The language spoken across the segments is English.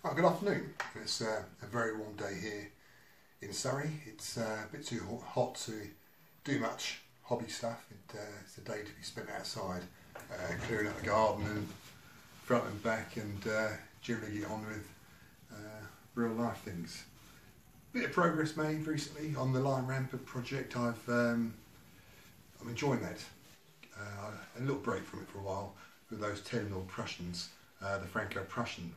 Oh, good afternoon. It's a very warm day here in Surrey. It's a bit too hot to do much hobby stuff. It's a day to be spent outside, clearing up the garden and front and back, and generally get on with real life things. Bit of progress made recently on the Lion Rampant project. I'm enjoying that. A little break from it for a while with those 10mm Prussians, the Franco-Prussian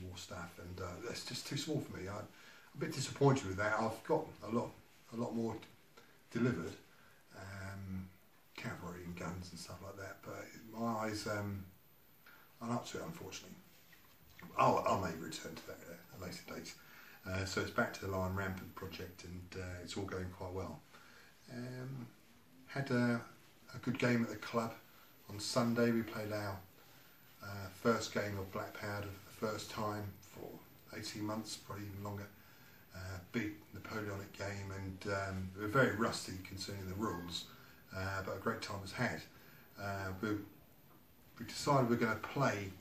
war staff, and that's just too small for me. I'm a bit disappointed with that. I've got a lot more delivered, cavalry and guns and stuff like that, but my eyes aren't up to it, unfortunately. I may return to that at a later date. So it's back to the Lion Rampant project, and it's all going quite well. Had a good game at the club on Sunday. We played our first game of Black Powder for the first time for 18 months, probably even longer. Big Napoleonic game, and we were very rusty concerning the rules, but a great time was had. We decided we're going to play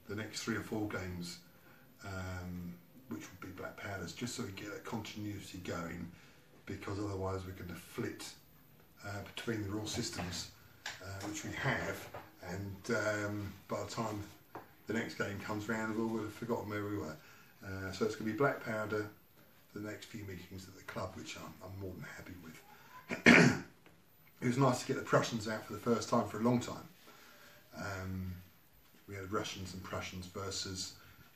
the next 3 or 4 games, which would be Black Powders, just so we get a continuity going, because otherwise we're going to flit between the rule systems, which we have, and by the time the next game comes round, we'll have forgotten where we were. So it's going to be Black Powder for the next few meetings at the club, which I'm more than happy with. It was nice to get the Prussians out for the first time for a long time. We had Russians and Prussians versus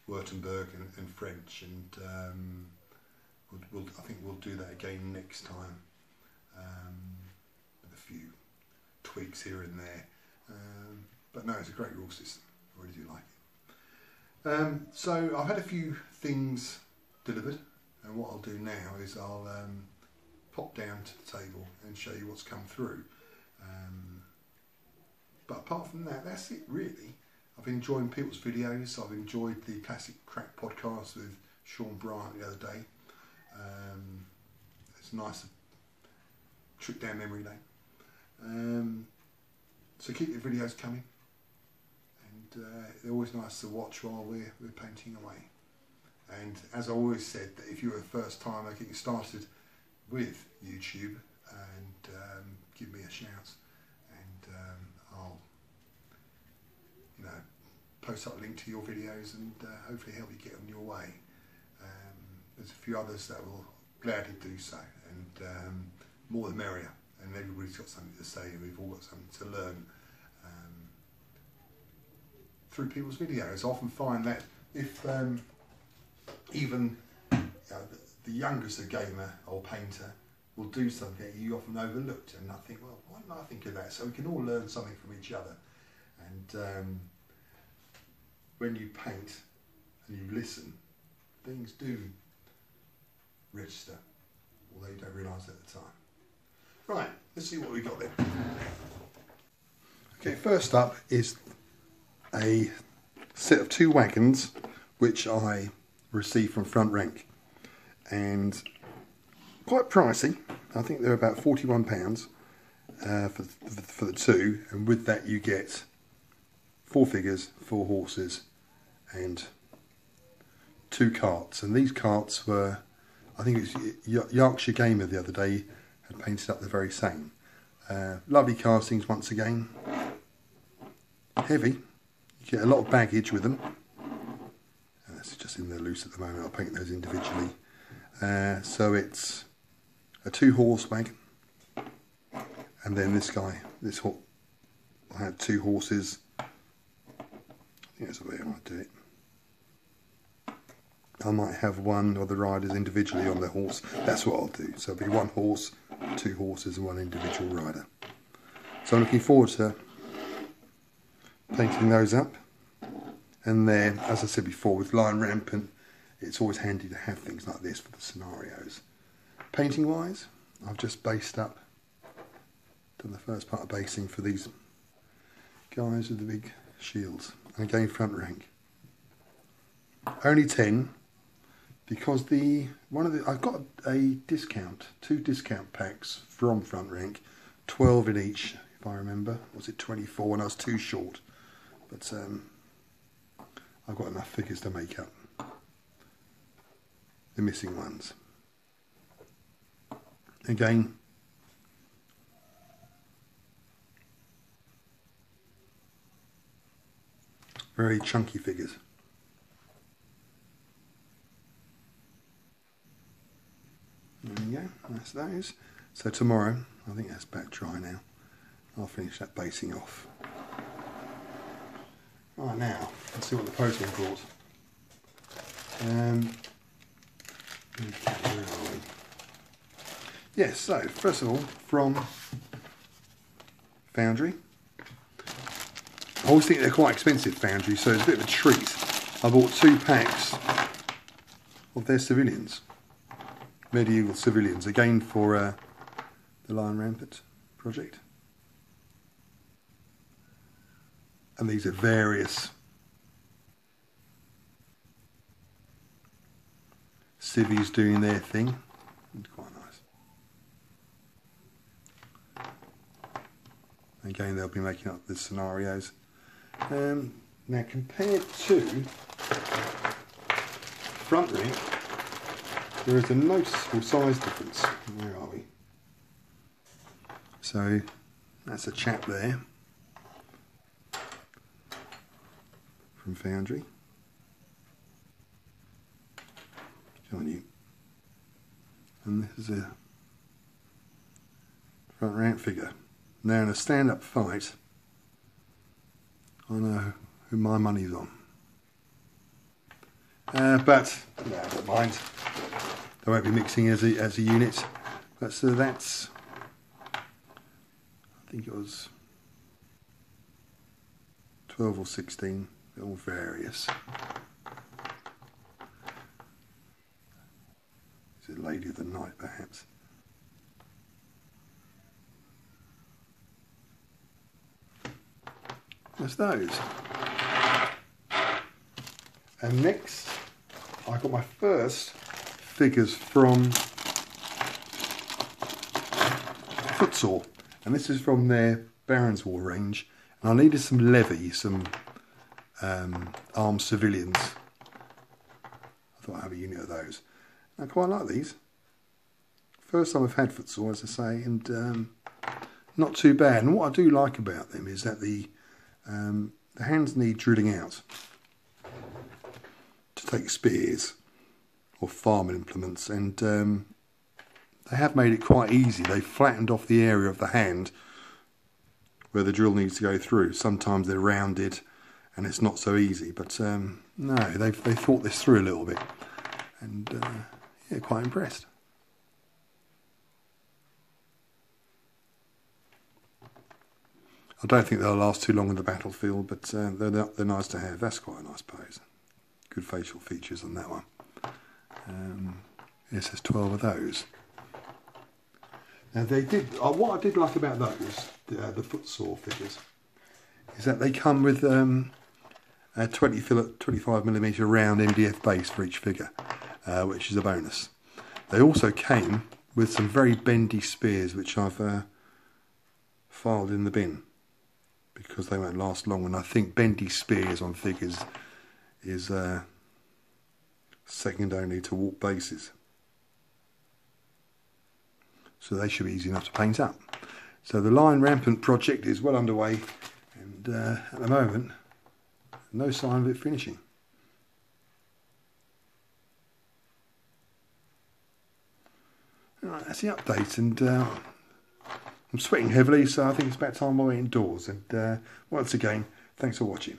Württemberg and French, and I think we'll do that again next time, with a few tweaks here and there. But no, it's a great rule system. I really do like it. So I've had a few things delivered, and what I'll do now is I'll pop down to the table and show you what's come through. But apart from that, that's it really. I've been enjoying people's videos. I've enjoyed the Classic Crack podcast with Sean Bryant the other day. It's nice to trip down memory lane. So keep the videos coming, and they're always nice to watch while we're painting away. And as I always said, that if you're a first timer getting started with YouTube, and give me a shout, and I'll post up a link to your videos, and hopefully help you get on your way. There's a few others that will gladly do so, and more the merrier, and everybody's got something to say, and we've all got something to learn through people's videos. I often find that if even the youngest gamer or painter will do something you often overlooked, and I think, well, why didn't I think of that? So we can all learn something from each other. And when you paint and you listen, things do register, although you don't realise at the time. Right, let's see what we got then. Okay, first up is a set of 2 wagons which I received from Front Rank, and quite pricey. I think they're about £41 for the 2, and with that you get 4 figures, 4 horses, and 2 carts. And these carts were, I think it was Yorkshire Gamer the other day had painted up the very same. Lovely castings once again. Heavy. You get a lot of baggage with them. And that's just in there loose at the moment. I'll paint those individually. So it's a 2-horse wagon. And then this guy, I had 2 horses. I think that's the way I might do it. I might have one of the riders individually on the horse. That's what I'll do. So it'll be 1 horse, 2 horses, and 1 individual rider. So I'm looking forward to painting those up. And then, as I said before, with Lion Rampant, it's always handy to have things like this for the scenarios. Painting wise, I've just based up, done the first part of basing for these guys with the big shields. And again, Front Rank. Only 10, because I've got a discount, 2 discount packs from Front Rank, 12 in each, if I remember. Was it 24 when I was too short? But I've got enough figures to make up the missing ones. Again, very chunky figures. There we go, that's those. So tomorrow, I think that's about dry now, I'll finish that basing off. Right, now, let's see what the postman brought. Where are we? Yes, so first of all, from Foundry. I always think they're quite expensive, Foundry, so it's a bit of a treat. I bought 2 packs of their civilians, medieval civilians, again for the Lion Rampant project. And these are various civvies doing their thing. It's quite nice. Again, they'll be making up the scenarios. Now, compared to front rank, there is a noticeable size difference. Where are we? So that's a chap there from Foundry. Showing you. And this is a front rank figure. Now in a stand-up fight, I know who my money's on. But no, I don't mind. They won't be mixing as a unit. But so that's, I think it was 12 or 16. They're all various. Is it Lady of the Night, perhaps? That's those. And next, I got my first figures from Footsore, and this is from their Barons War range. And I needed some levy, some armed civilians. I thought I'd have a unit of those. I quite like these. First time I've had Footsore, as I say, and not too bad. And what I do like about them is that the hands need drilling out to take spears or farming implements, and they have made it quite easy. They've flattened off the area of the hand where the drill needs to go through. Sometimes they're rounded and it's not so easy, but no, they've thought this through a little bit, and yeah, quite impressed. I don't think they'll last too long in the battlefield, but they're nice to have. That's quite a nice pose. Good facial features on that one. Yes, there's 12 of those. Now they did. What I did like about those, the Footsore figures, is that they come with a 25mm round MDF base for each figure, which is a bonus. They also came with some very bendy spears, which I've filed in the bin, because they won't last long, and I think bendy spears on figures is second only to warp bases. So they should be easy enough to paint up. So the Lion Rampant project is well underway, and at the moment, no sign of it finishing. Right, that's the update, and I'm sweating heavily, so I think it's about time I went indoors. And once again, thanks for watching.